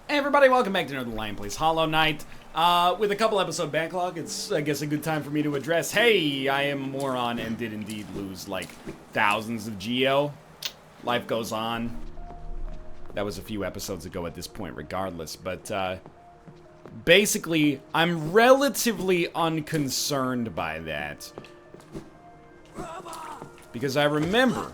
Hey everybody, welcome back to Northernlion Plays Hollow Knight. With a couple episode backlog, it's, I guess, a good time for me to address, hey, I am a moron and did indeed lose, like, thousands of geo. Life goes on. That was a few episodes ago at this point, regardless, but, basically, I'm relatively unconcerned by that. Because I remember,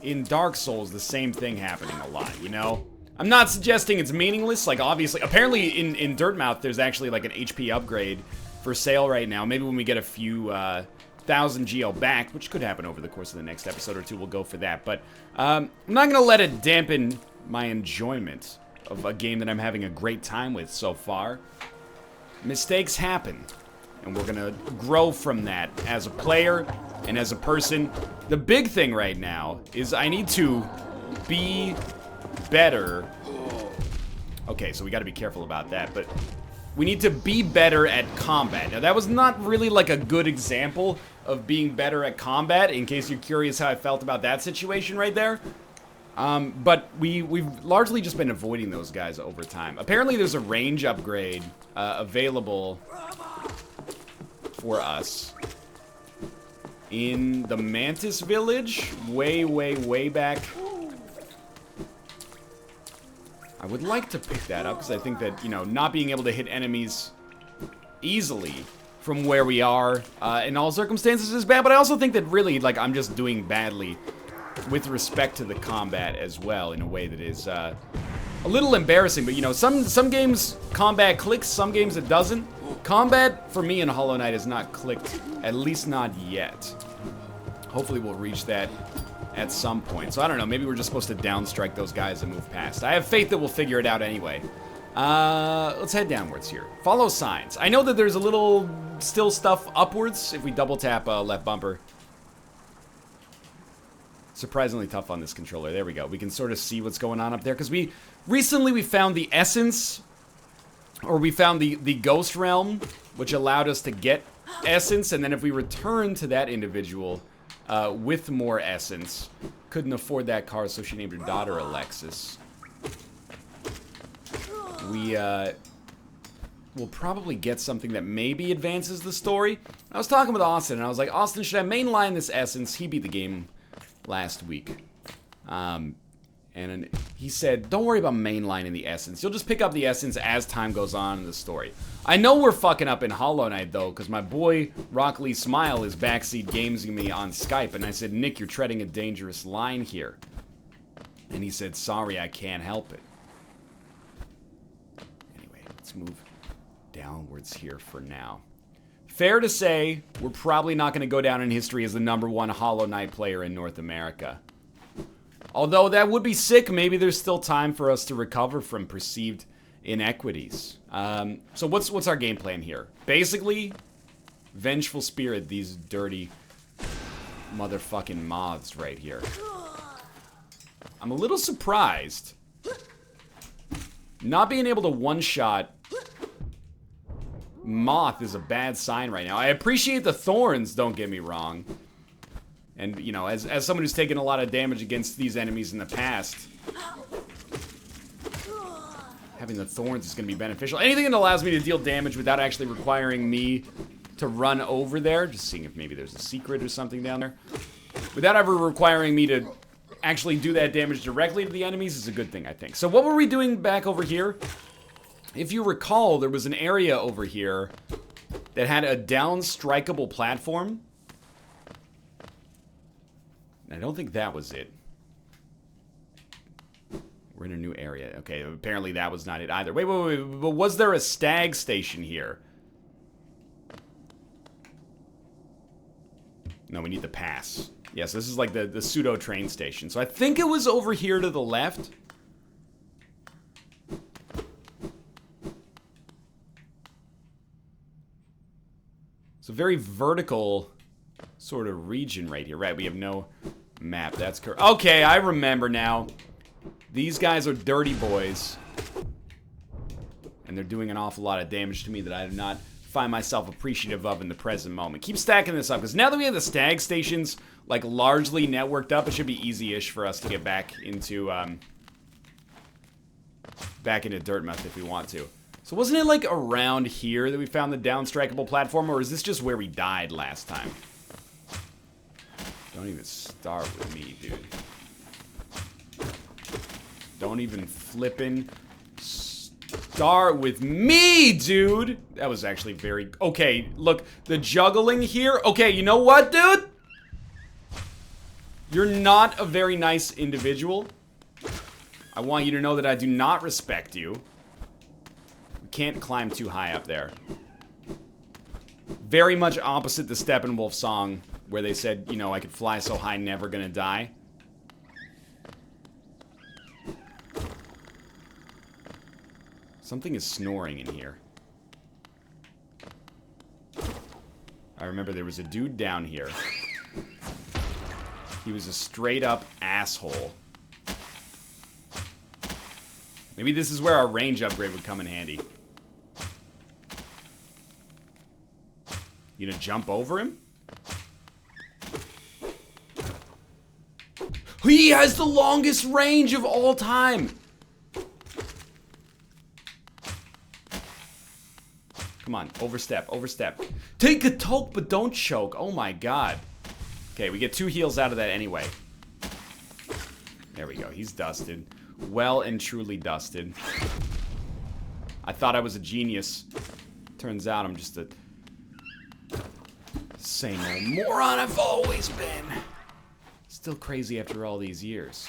in Dark Souls, the same thing happening a lot, you know? I'm not suggesting it's meaningless, like, obviously, apparently in Dirtmouth, there's actually, like, an HP upgrade for sale right now. Maybe when we get a few, 1,000 geo back, which could happen over the course of the next episode or two, we'll go for that. But, I'm not gonna let it dampen my enjoyment of a game that I'm having a great time with so far. Mistakes happen, and we're gonna grow from that as a player and as a person. The big thing right now is I need to be better. Okay, so we gotta be careful about that, but we need to be better at combat. Now, that was not really like a good example of being better at combat, in case you're curious how I felt about that situation right there. But we've largely just been avoiding those guys over time. Apparently, there's a range upgrade available for us in the Mantis Village, way back. I would like to pick that up, because I think that, you know, not being able to hit enemies easily from where we are in all circumstances is bad, but I also think that really, like, I'm just doing badly with respect to the combat as well, in a way that is a little embarrassing. But, you know, some games combat clicks, some games it doesn't. Combat, for me in Hollow Knight, has not clicked, at least not yet. Hopefully we'll reach that at some point. So I don't know, maybe we're just supposed to downstrike those guys and move past. I have faith that we'll figure it out anyway. Let's head downwards here. Follow signs. I know that there's a little still stuff upwards if we double tap left bumper. Surprisingly tough on this controller. There we go. We can sort of see what's going on up there, because recently we found the essence, or we found the ghost realm, which allowed us to get essence, and then if we return to that individual with more essence. Couldn't afford that car, so she named her daughter Alexis. We will probably get something that maybe advances the story. I was talking with Austin, and I was like, Austin, should I mainline this essence? He beat the game last week. And he said, don't worry about mainlining the essence. You'll just pick up the essence as time goes on in the story. I know we're fucking up in Hollow Knight, though, because my boy Rock Lee Smile is backseat gaming me on Skype, and I said, Nick, you're treading a dangerous line here. And he said, sorry, I can't help it. Anyway, let's move downwards here for now. Fair to say, we're probably not going to go down in history as the #1 Hollow Knight player in North America. Although that would be sick, maybe there's still time for us to recover from perceived inequities. So what's our game plan here? Basically, vengeful spirit these dirty motherfucking moths right here. I'm a little surprised. Not being able to one-shot moth is a bad sign right now. I appreciate the thorns, don't get me wrong. And, you know, as someone who's taken a lot of damage against these enemies in the past, having the thorns is going to be beneficial. Anything that allows me to deal damage without actually requiring me to run over there, just seeing if maybe there's a secret or something down there, without ever requiring me to actually do that damage directly to the enemies is a good thing, I think. So what were we doing back over here? If you recall, there was an area over here that had a down-strikeable platform. I don't think that was it. We're in a new area. Okay, apparently that was not it either. Wait, but was there a stag station here? No, we need the pass. Yes, this is like the pseudo train station. So I think it was over here to the left. It's a very vertical sort of region right here. Right, we have no map. That's correct. Okay, I remember now. These guys are dirty boys. And they're doing an awful lot of damage to me that I do not find myself appreciative of in the present moment. Keep stacking this up, because now that we have the stag stations, like, largely networked up, it should be easy-ish for us to get back into, back into Dirtmouth if we want to. So wasn't it like around here that we found the downstrikeable platform, or is this just where we died last time? Don't even start with me, dude. Don't even flippin' start with me, dude! That was actually very... Okay, look, the juggling here... Okay, you know what, dude? You're not a very nice individual. I want you to know that I do not respect you. We can't climb too high up there. Very much opposite the Steppenwolf song, where they said, you know, I could fly so high, never gonna die. Something is snoring in here. I remember there was a dude down here. He was a straight up asshole. Maybe this is where our range upgrade would come in handy. You gonna jump over him? He has the longest range of all time! Come on, overstep, overstep. Take a toke, but don't choke. Oh my god. Okay, we get 2 heals out of that anyway. There we go, he's dusted. Well and truly dusted. I thought I was a genius. Turns out I'm just a... same old moron I've always been. Still crazy after all these years.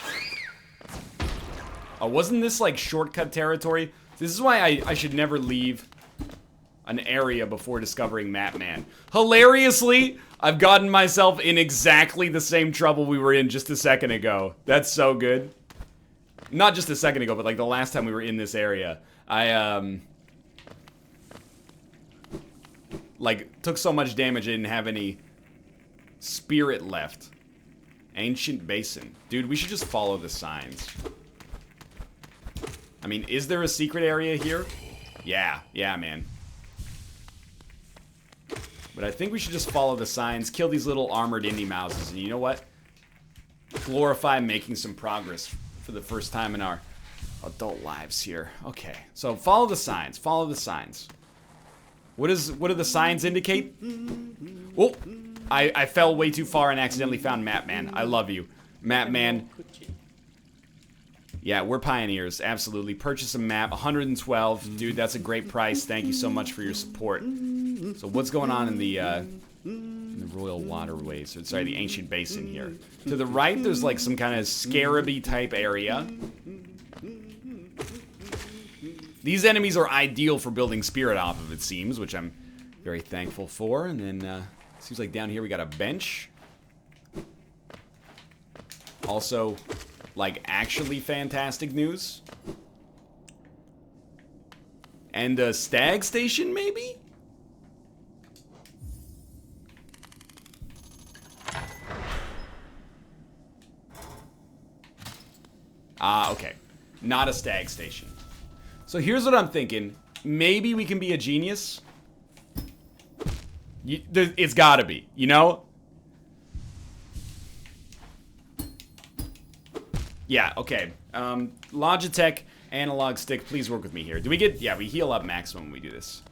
Oh, wasn't this like shortcut territory? This is why I should never leave an area before discovering Map Man. Hilariously, I've gotten myself in exactly the same trouble we were in just a second ago. That's so good. Not just a second ago, but like the last time we were in this area. I, like, took so much damage I didn't have any spirit left. Ancient basin. Dude, we should just follow the signs. I mean, is there a secret area here? Yeah, man. But I think we should just follow the signs, kill these little armored indie mouses, and you know what? Glorify making some progress for the first time in our adult lives here. Okay, so follow the signs, follow the signs. What do the signs indicate? Oh, I fell way too far and accidentally found Map Man. I love you. Map Man. Yeah, we're pioneers, absolutely. Purchase a map, 112. Dude, that's a great price. Thank you so much for your support. So what's going on in the royal waterways? Or, sorry, the ancient basin here. To the right, there's like some kind of scarabee type area. These enemies are ideal for building spirit off of, it seems, which I'm very thankful for. And then, seems like down here we got a bench. Also, like, actually fantastic news. And a stag station, maybe? Okay. Not a stag station. So here's what I'm thinking. Maybe we can be a genius. It's gotta be, you know? Yeah, okay. Logitech analog stick, please work with me here. Do we get... Yeah, we heal up maximum when we do this.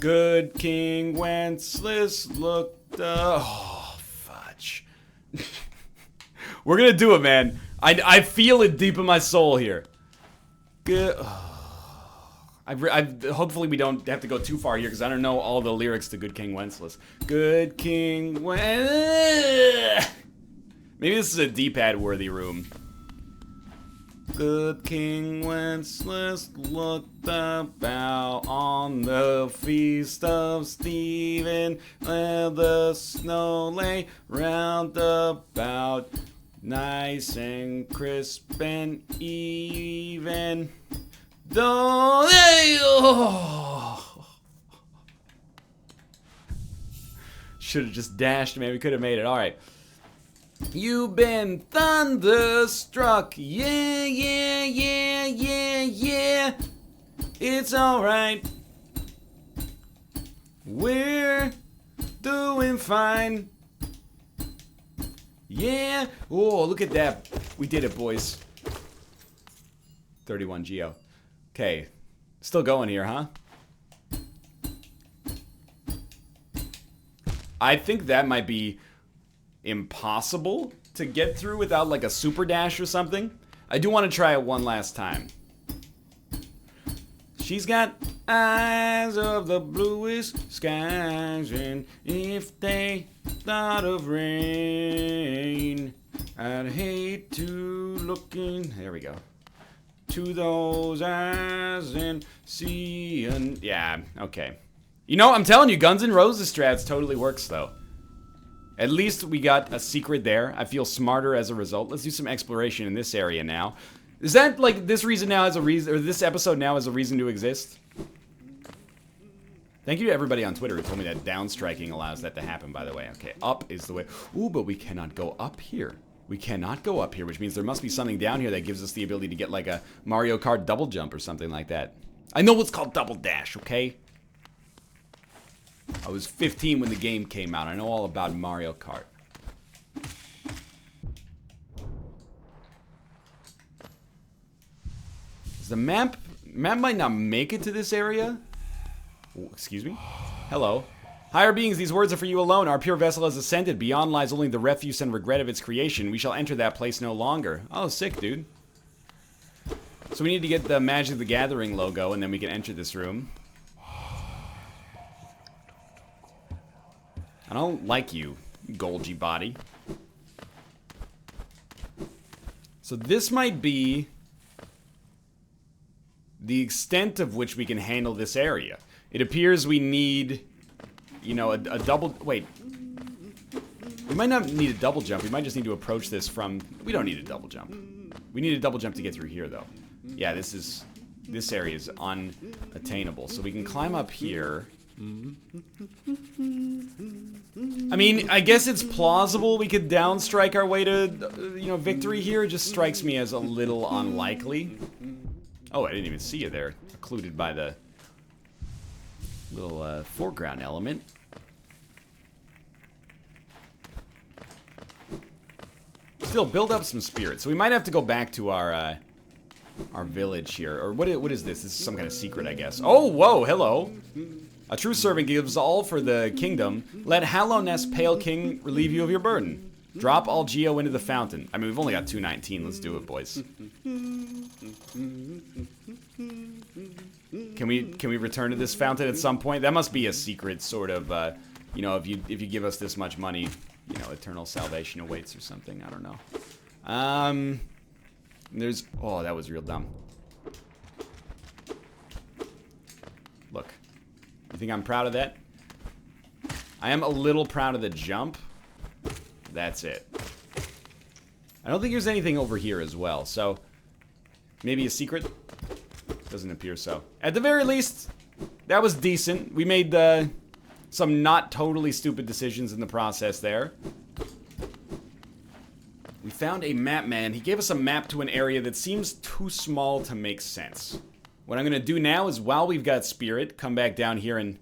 Good King Wenceslas looked... oh, fudge. We're gonna do it, man. I feel it deep in my soul here. Good... hopefully we don't have to go too far here, because I don't know all the lyrics to Good King Wenceslas. Good King Wenceslas... Maybe this is a D-pad worthy room. Good King Wenceslas looked about on the feast of Stephen, where the snow lay round about, nice and crisp and even. Though they... oh. Should have just dashed, man. We could have made it. All right. You've been thunderstruck, yeah, yeah, yeah, yeah, yeah. It's alright. We're doing fine. Yeah. Oh, look at that. We did it, boys. 31 Geo. Okay. Still going here, huh? I think that might be impossible to get through without like a super dash or something. I do want to try it one last time. She's got eyes of the bluest skies, and if they thought of rain, I'd hate to look in. There we go. To those eyes and see. And yeah, okay. You know, I'm telling you, Guns N' Roses strats totally works though. At least we got a secret there. I feel smarter as a result. Let's do some exploration in this area now. Is that like this reason now has a reason, or this episode now has a reason to exist? Thank you to everybody on Twitter who told me that downstriking allows that to happen, by the way. Okay, up is the way. Ooh, but we cannot go up here. We cannot go up here, which means there must be something down here that gives us the ability to get like a Mario Kart double jump or something like that. I know what's called double dash, okay? I was 15 when the game came out. I know all about Mario Kart. The map might not make it to this area. Oh, excuse me? Hello. Higher beings, these words are for you alone. Our pure vessel has ascended. Beyond lies only the refuse and regret of its creation. We shall enter that place no longer. Oh, sick, dude. So we need to get the Magic the Gathering logo, and then we can enter this room. I don't like you, Golgi body. So this might be the extent of which we can handle this area. It appears we need, you know, a double... Wait. We might not need a double jump. We might just need to approach this from... We don't need a double jump. We need a double jump to get through here, though. Yeah, this area is unattainable. So we can climb up here. I mean, I guess it's plausible we could downstrike our way to, you know, victory here. It just strikes me as a little unlikely. Oh, I didn't even see you there. Occluded by the little foreground element. Still, build up some spirit. So we might have to go back to our village here. Or what is this? This is some kind of secret, I guess. Oh, whoa, hello. A true servant gives all for the kingdom. Let Hallowness, Pale King, relieve you of your burden. Drop all Geo into the fountain. I mean, we've only got 219. Let's do it, boys. Can we return to this fountain at some point? That must be a secret sort of, you know, if you give us this much money, you know, eternal salvation awaits or something. I don't know. There's... Oh, that was real dumb. Look. You think I'm proud of that? I am a little proud of the jump. That's it. I don't think there's anything over here as well, so... Maybe a secret? Doesn't appear so. At the very least, that was decent. We made some not totally stupid decisions in the process there. We found a map man. He gave us a map to an area that seems too small to make sense. What I'm going to do now is, while we've got spirit, come back down here and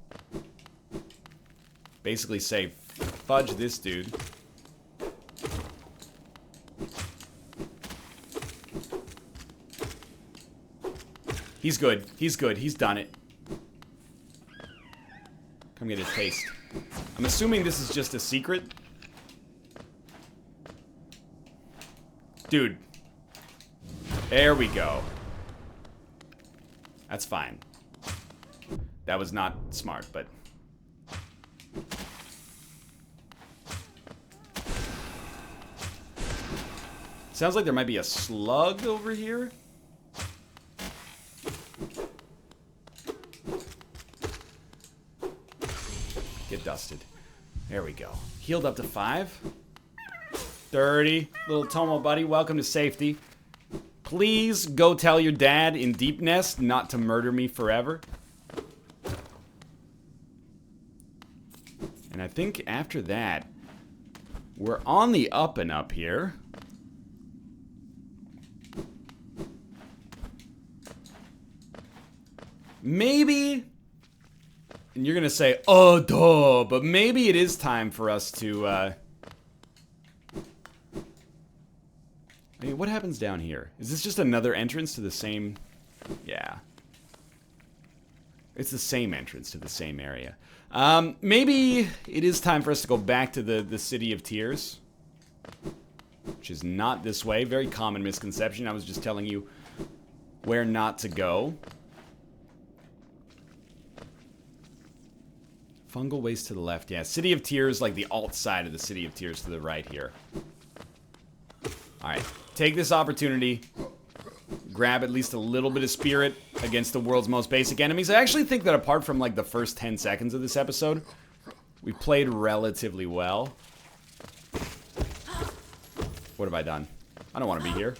basically say, fudge this dude. He's good. He's good. He's done it. Come get a taste. I'm assuming this is just a secret. Dude. There we go. That's fine. That was not smart, but... Sounds like there might be a slug over here. Get dusted. There we go. Healed up to 5. 30. Little Tomo buddy, welcome to safety. Please go tell your dad in Deep Nest not to murder me forever. And I think after that, we're on the up and up here. Maybe, and you're gonna say, oh, duh, but maybe it is time for us to, I mean, what happens down here? Is this just another entrance to the same... Yeah. It's the same entrance to the same area. Maybe it is time for us to go back to the City of Tears. Which is not this way. Very common misconception. I was just telling you where not to go. Fungal waste to the left. Yeah, City of Tears, like the alt side of the City of Tears to the right here. Alright, take this opportunity. Grab at least a little bit of spirit against the world's most basic enemies. I actually think that apart from like the first 10 seconds of this episode, we played relatively well. What have I done? I don't want to be here.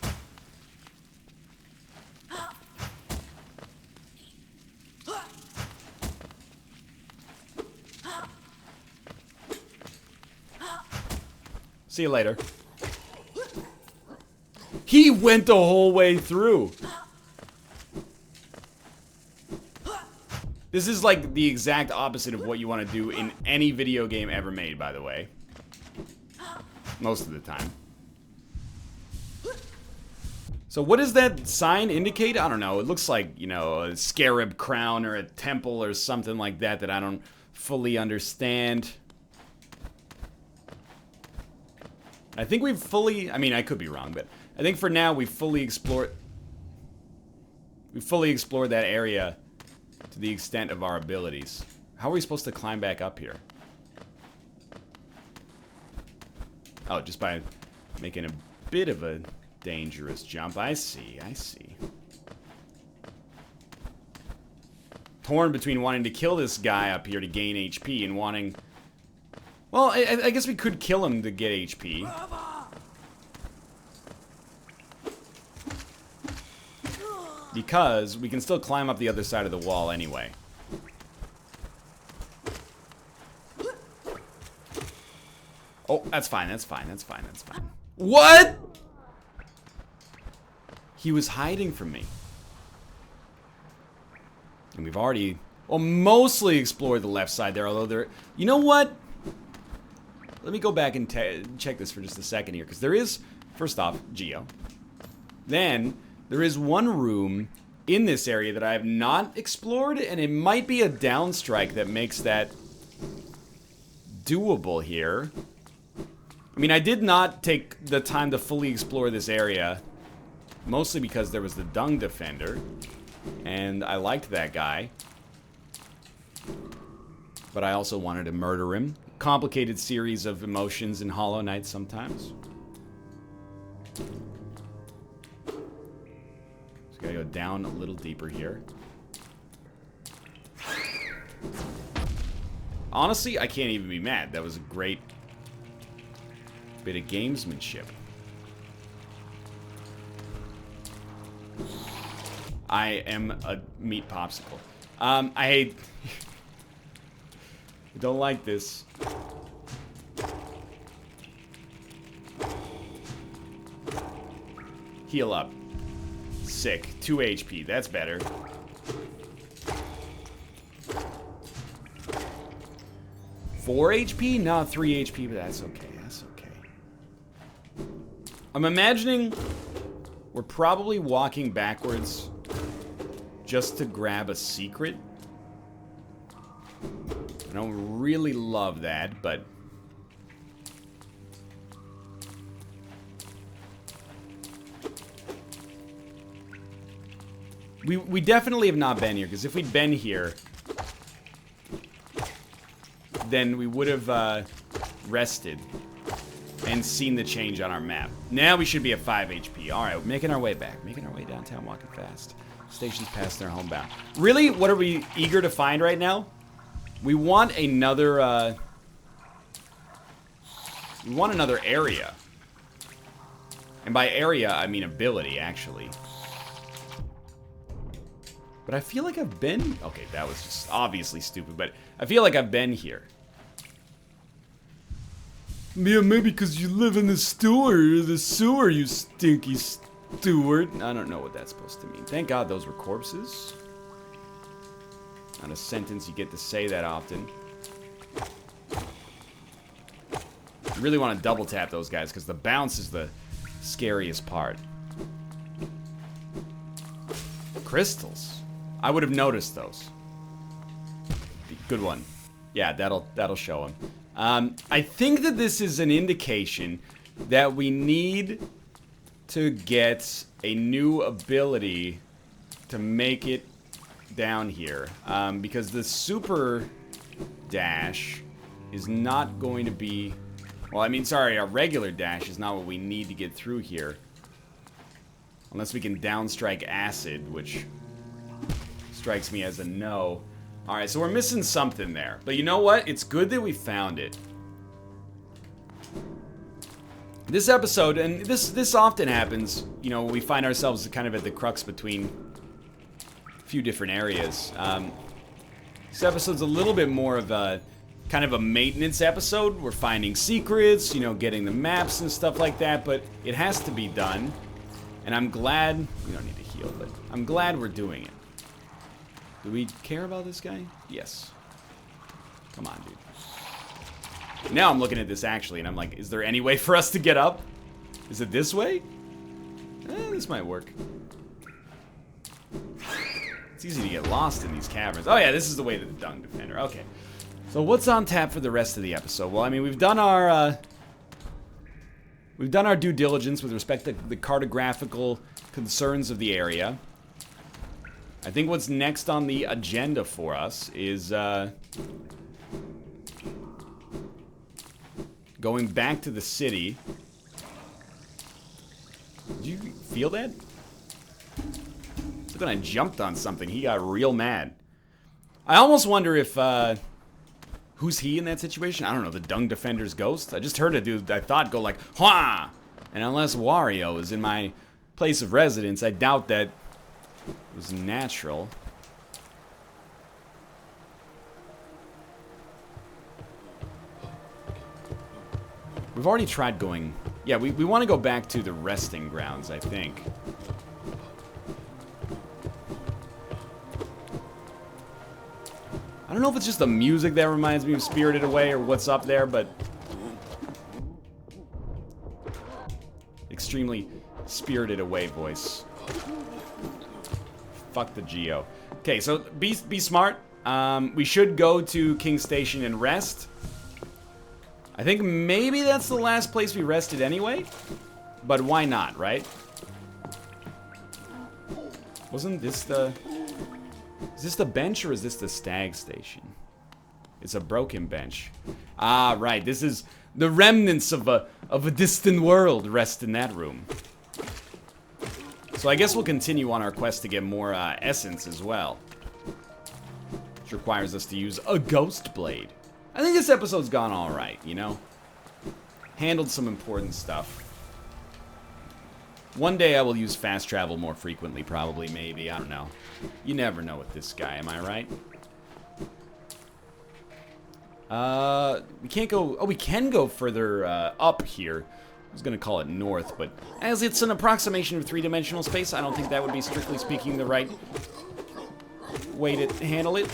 See you later. He went the whole way through. This is like the exact opposite of what you want to do in any video game ever made, by the way. Most of the time. So what does that sign indicate? I don't know. It looks like, you know, a scarab crown or a temple or something like that that I don't fully understand. I think we've fully... I mean, I could be wrong, but I think for now we've fully explored... We've fully explored that area to the extent of our abilities. How are we supposed to climb back up here? Oh, just by making a bit of a dangerous jump. I see, I see. Torn between wanting to kill this guy up here to gain HP and wanting... Well, I guess we could kill him to get HP. Because we can still climb up the other side of the wall anyway. Oh, that's fine, that's fine, that's fine, that's fine. What?! He was hiding from me. And we've already, well, mostly explored the left side there, although there... You know what? Let me go back and check this for just a second here, because there is, first off, Geo. Then, there is one room in this area that I have not explored, and it might be a downstrike that makes that doable here. I mean, I did not take the time to fully explore this area, mostly because there was the Dung Defender, and I liked that guy. But I also wanted to murder him. Complicated series of emotions in Hollow Knight sometimes. So gotta go down a little deeper here. Honestly, I can't even be mad. That was a great bit of gamesmanship. I am a meat popsicle. I hate... I don't like this. Heal up. Sick. 2 HP. That's better. Four HP? No, 3 HP, but that's okay. That's okay. I'm imagining we're probably walking backwards just to grab a secret. I don't really love that, but... We definitely have not been here, because if we'd been here, then we would have rested and seen the change on our map. Now we should be at 5 HP. Alright, making our way back. Making our way downtown, walking fast. Station's past their homebound. Really? What are we eager to find right now? We want another, we want another area. And by area, I mean ability, actually. But I feel like I've been... Okay, that was just obviously stupid, but I feel like I've been here. Yeah, maybe because you live in the sewer, you stinky steward. I don't know what that's supposed to mean. Thank God those were corpses. Not a sentence you get to say that often. You really want to double tap those guys, because the bounce is the scariest part. crystals. I would have noticed those. Good one. Yeah, that'll show him. I think that this is an indication that we need to get a new ability to make it down here. Because the super dash is not going to be... Well, I mean, sorry, our regular dash is not what we need to get through here. Unless we can downstrike acid, which strikes me as a no. Alright, so we're missing something there. But you know what? It's good that we found it. This episode, and this often happens, you know, we find ourselves kind of at the crux between a few different areas. This episode's a little bit more of a kind of a maintenance episode. We're finding secrets, you know, getting the maps and stuff like that, but it has to be done. And I'm glad, we don't need to heal, but I'm glad we're doing it. Do we care about this guy? Yes. Come on, dude. Now I'm looking at this actually, and I'm like, is there any way for us to get up? Is it this way? This might work. It's easy to get lost in these caverns. Oh yeah, this is the way to the Dung Defender. Okay. So what's on tap for the rest of the episode? Well, I mean, we've done our due diligence with respect to the cartographical concerns of the area. I think what's next on the agenda for us is going back to the city. Did you feel that? Look when I jumped on something, he got real mad. I almost wonder if, who's he in that situation? I don't know, the Dung Defender's ghost? I just heard a dude, I thought, go like, Hwah! And unless Wario is in my place of residence, I doubt that it was natural. We've already tried going... Yeah, we want to go back to the resting grounds, I think. I don't know if it's just the music that reminds me of Spirited Away or what's up there, but... Extremely Spirited Away voice. Fuck the Geo. Okay, so be smart. We should go to King Station and rest. I think maybe that's the last place we rested anyway. But why not, right? Wasn't this the... Is this the bench or is this the stag station? It's a broken bench. Ah, right. This is the remnants of a distant world rest in that room. So I guess we'll continue on our quest to get more essence as well. Which requires us to use a ghost blade. I think this episode's gone alright, you know? Handled some important stuff. One day I will use fast travel more frequently, probably, maybe, I don't know. You never know with this guy, am I right? We can't go... Oh, we can go further up here. I was gonna call it north, but as it's an approximation of three-dimensional space, I don't think that would be, strictly speaking, the right way to handle it.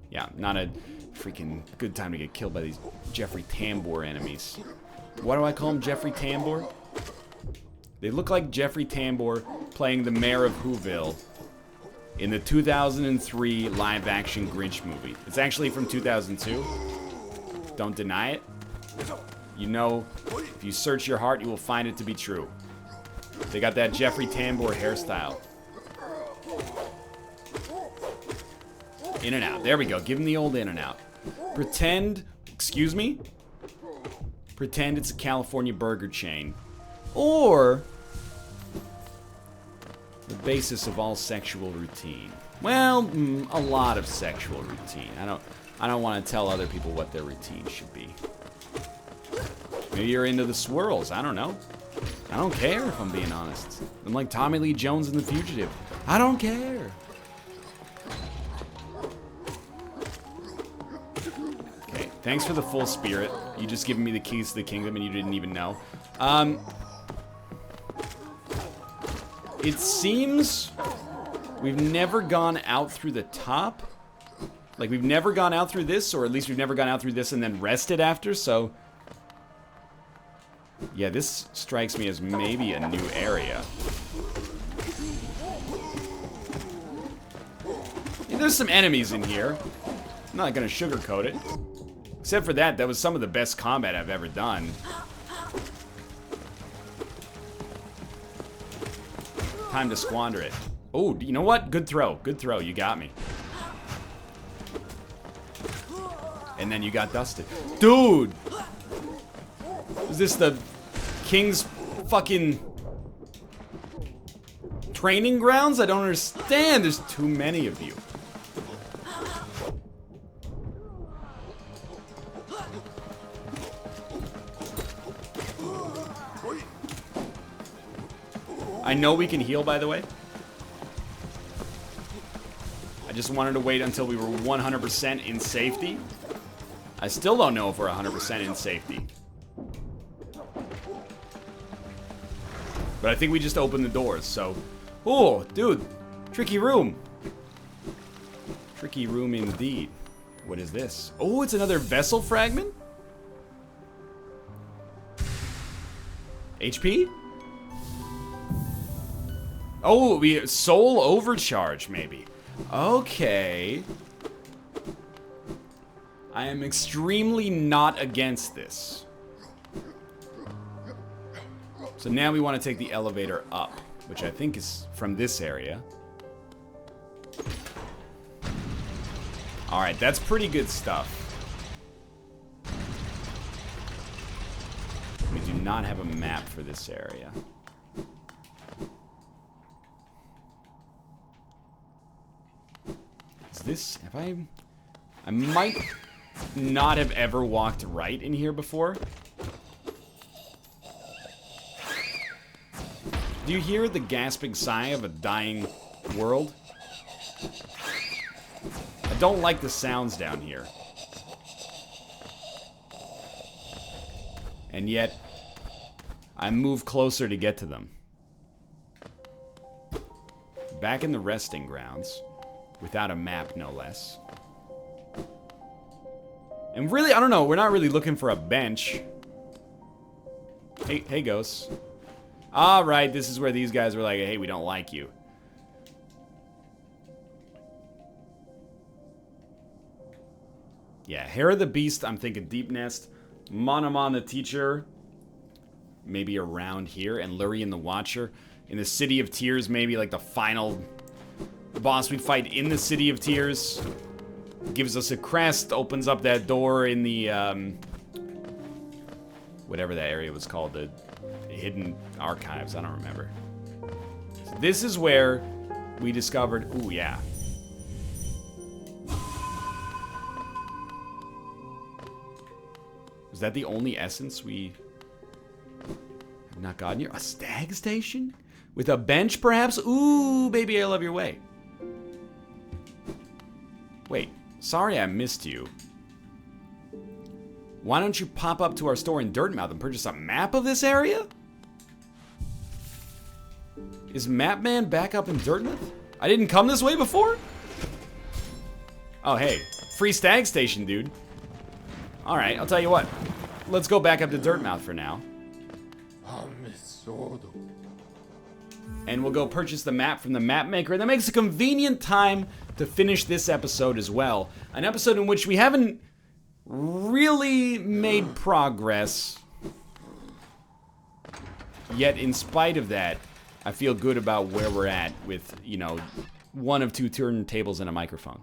Yeah, not a freaking good time to get killed by these Jeffrey Tambor enemies. Why do I call him Jeffrey Tambor? They look like Jeffrey Tambor playing the mayor of Whoville in the 2003 live-action Grinch movie. It's actually from 2002. Don't deny it. You know, if you search your heart, you will find it to be true. They got that Jeffrey Tambor hairstyle. In and out. There we go. Give him the old in and out. Pretend... Excuse me? Pretend it's a California burger chain. Or... the basis of all sexual routine. Well, a lot of sexual routine. I don't want to tell other people what their routine should be. Maybe you're into the swirls. I don't know. I don't care if I'm being honest. I'm like Tommy Lee Jones in The Fugitive. I don't care. Okay, thanks for the full spirit. You just given me the keys to the kingdom and you didn't even know. It seems we've never gone out through the top. Like, we've never gone out through this, or at least we've never gone out through this and then rested after, so... Yeah, this strikes me as maybe a new area. there's some enemies in here. I'm not gonna sugarcoat it. Except for that, that was some of the best combat I've ever done. Time to squander it. Oh, you know what? Good throw. Good throw. You got me. And then you got dusted. Dude! Is this the King's fucking training grounds? I don't understand. There's too many of you. I know we can heal, by the way. I just wanted to wait until we were 100% in safety. I still don't know if we're 100% in safety. But I think we just opened the doors, so... Oh, dude. Tricky room. Tricky room indeed. What is this? Oh, it's another vessel fragment? HP? Oh, we soul overcharge, maybe. Okay. I am extremely not against this. So now we want to take the elevator up, which I think is from this area. Alright, that's pretty good stuff. We do not have a map for this area. Is this... have I might not have ever walked right in here before. Do you hear the gasping sigh of a dying world? I don't like the sounds down here. And yet, I move closer to get to them. Back in the resting grounds, without a map, no less. And really, I don't know, we're not really looking for a bench. Hey ghosts. Alright, this is where these guys were like, hey, we don't like you. Yeah, Hair of the Beast, I'm thinking Deep Nest. Monomon the Teacher, maybe around here. And Lurien the Watcher. In the City of Tears, maybe like the final boss we'd fight in the City of Tears. Gives us a crest, opens up that door in the, whatever that area was called, the Hidden Archives, I don't remember. So this is where we discovered, ooh, yeah. Was that the only essence we have not gotten here? A stag station? With a bench, perhaps? Ooh, baby, I love your way. Wait, sorry I missed you. Why don't you pop up to our store in Dirtmouth and purchase a map of this area? Is Mapman back up in Dirtmouth? I didn't come this way before? Oh, hey. Free stag station, dude. Alright, I'll tell you what. Let's go back up to Dirtmouth for now. And we'll go purchase the map from the map maker. That makes a convenient time to finish this episode as well. An episode in which we haven't really made progress. Yet, in spite of that, I feel good about where we're at with, you know, one of two turntables and a microphone.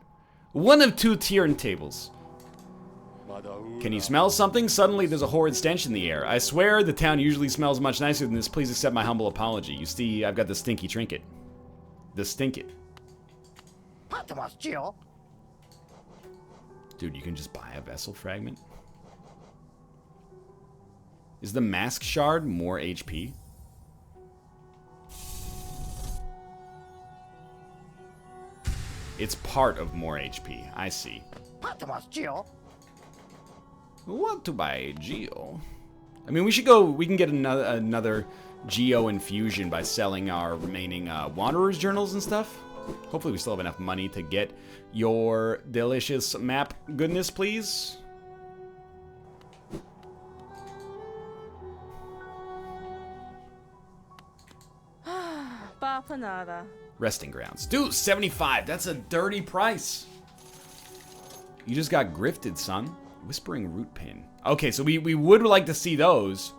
One of two turntables. Can you smell something? Suddenly there's a horrid stench in the air. I swear the town usually smells much nicer than this. Please accept my humble apology. You see, I've got the stinky trinket. The stinkit. Dude, you can just buy a vessel fragment? Is the mask shard more HP? It's part of more HP. I see. Want to buy Geo? I mean, we should go. We can get another Geo infusion by selling our remaining Wanderer's journals and stuff. Hopefully, we still have enough money to get your delicious map goodness, please. nada. Resting grounds. Dude, 75. That's a dirty price. You just got grifted, son. Whispering root pin. Okay, so we would like to see those.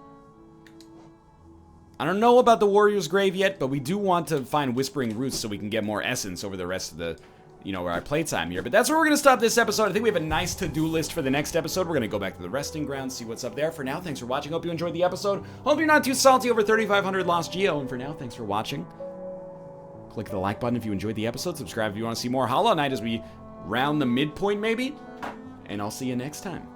I don't know about the warrior's grave yet, but we do want to find whispering roots so we can get more essence over the rest of the, you know, our playtime here. But that's where we're going to stop this episode. I think we have a nice to-do list for the next episode. We're going to go back to the resting grounds, see what's up there. For now, thanks for watching. Hope you enjoyed the episode. Hope you're not too salty over 3,500 lost Geo. And for now, thanks for watching. Click the like button if you enjoyed the episode. Subscribe if you want to see more Hollow Knight as we round the midpoint, maybe. And I'll see you next time.